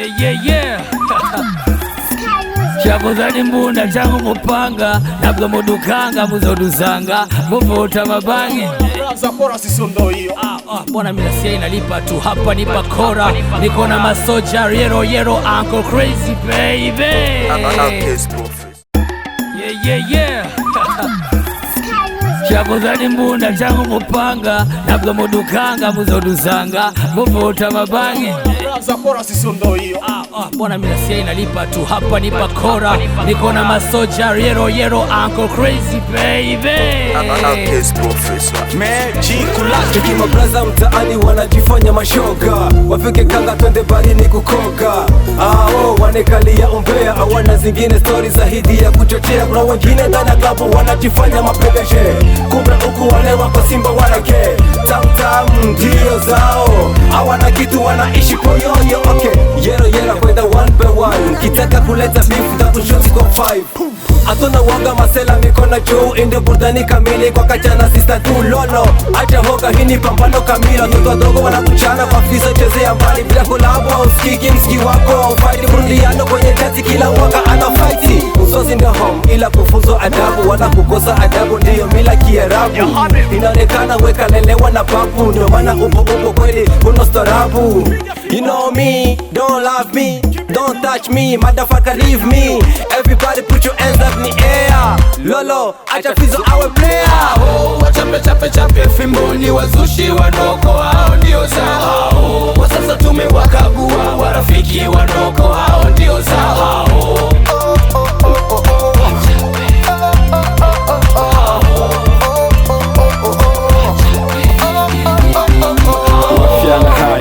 Yeah. Chabuzani mbunda changu mupanga nabwo mudukanga muzodusanga muvuta mabangi Zapora sisundo hiyo. Bwana mimi nasikia inalipa tu hapa nipa kora niko na masoja yero Uncle Crazy baby. Yeah. Chabuzani mbunda changu mupanga nabwo mudukanga muzodusanga muvuta mabangi Zapora sisundo hiyo. Bwana mimi nasikia inalipa tu hapa nipa kora niko na masoja yero Uncle Crazy baby. Cheki mabraza mtaani wanajifanya mashoga, wafike kanga twende barini kukoga. Wanekalia umbea, hawana zingine story zaidi ya kuchochea. Kuna wengine ndani ya klabu wanajifanya mapedeje, kumbe huku wale wako Simba wanake tam ndio zao, hawana kitu wanaishi poyoyo. Yero kwenda one by one, kitaka kuleta beef takushoti kwa 5. Atona wanga masela mikona juu inde burudani kamili kwa kachana sister tu lolo. Acha hoga hini pambano kamili, watoto wadogo wanakuchana kwa fisa chezea mbali bila kolabo au skiki mski wako. Fight burudani kwenye jati kila waka ana fight. Usozi ndio home ila kufunzo adabu, wana kukosa adabu ndio mila Kiarabu. Inaonekana weka lelewa na babu, ndio maana upo kweli unostaarabu. You know me, don't love me, don't touch me, motherfucker leave me. Everybody put your hands up in the air. Lolo, acha fizo awe player. Wachape fimboni wazushi wanoko hao ndio zao. Wasasa tumewakagua warafiki wanoko hao ndio zao.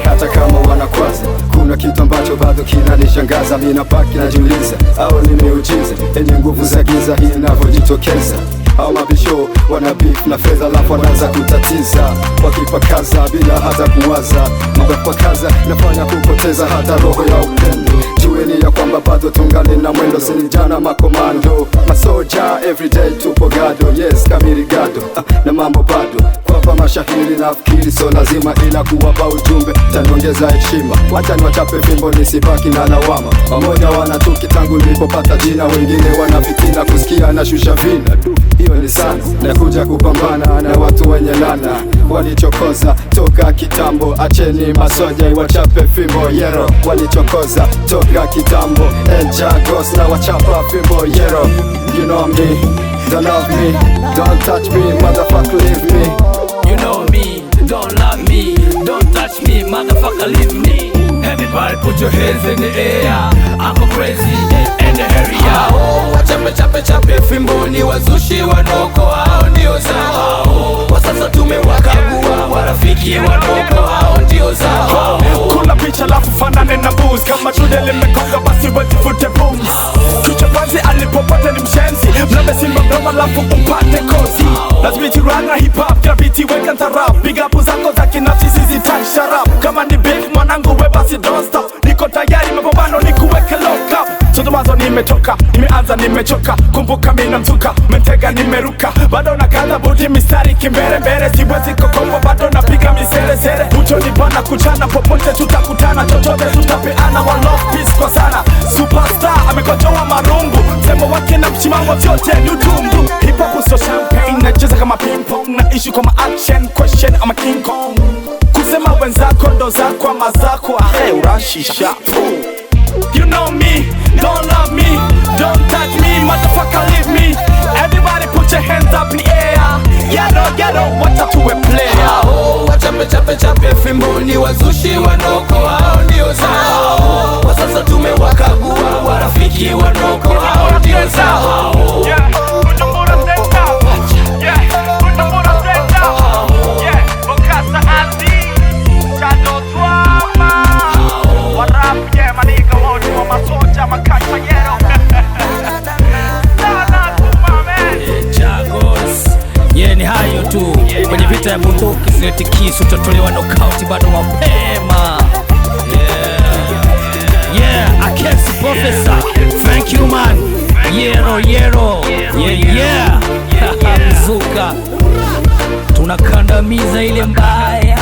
Hata kama wanakwaza, kuna kitu ambacho bado kinanishangaza. Mimi napaki najiuliza, au ni miujiza yenye nguvu za giza hii inavyojitokeza? Au mabisho wana beef na fedha alafu wanaanza kutatiza, wakipakaza bila hata kuwaza. Mabapakaza nafanya kupoteza hata roho ya upendo. Jueni ya kwamba bado tungali na mwendo, sinijana makomando masoja everyday tupo gado. Yes kamili gado na mambo bado kuwapa mashahiri nafikiri so lazima, ila kuwapa ujumbe taniongeza heshima. Wacha niwachape fimbo nisibaki na lawama. Wamoja wanatuki tangu nilipopata jina, wengine wanafitina kusikia na shusha vina. Hiyo ni sana na kuja kupambana na watu wenye lana walichokoza toka kitambo. Acheni masoja iwachape fimbo yero, walichokoza toka kitambo. Jagos na wachapa fimbo yero. You know me, don't love me, don't touch me, motherfucker leave me. You know me, don't love me, don't touch me, motherfucker leave me. Everybody put your hands in the air. Uncle Crazy in the area. Wachape fimboni wazushi wanoko hao ndio zao. Wasasa tumewakagua warafiki wanoko hao ndio zao. Kuna picha lafu fanane na booze, kama tude limekonga basi wajifute booms. Kuchapazi alipopata ni mshenzi, mlambe Simba broma lafu upate kozi. Lazima tirana hip hop, kila biti weka ntarap. Big up zako za kinafsi sisi touch sharap. Kama ni big mwanangu we basi don't stop. Niko tayari mapambano ni kuweke lock up. Soto mazo nimetoka, nimeanza nimechoka. Kumbuka mina mtuka, mentega nimeruka. Bado nakala budi mistari kimbere. Siwezi kokombo bado napiga misere. Utoni bana kuchana, popote tutakutana. Chochote tutapeana, one love peace kwa sana. Superstar amekojoa marungu, semo wake na mchimamo vyote nutundu. Hip hop so champagne, nacheza kama ping pong. Na issue kama action, question ama King Kong. Kusema wenzako ndo zako ama zako, urashisha. You know me, don't love me, don't touch me, motherfucker leave me. Everybody put your hands up in the air. Ghetto, wacha tuwe player. Wachape fimboni wazushi wanoko hao ndio zao. Wasasa tumewakagua warafiki wanoko hao ndio zao. Ni hayo tu kwenye vita ya bunduki zileti kisu, utatolewa knockout bado mapema. Yeah, I can't see professor. Thank you man. Yero. Yeah. Mzuka tunakandamiza ile mbaya.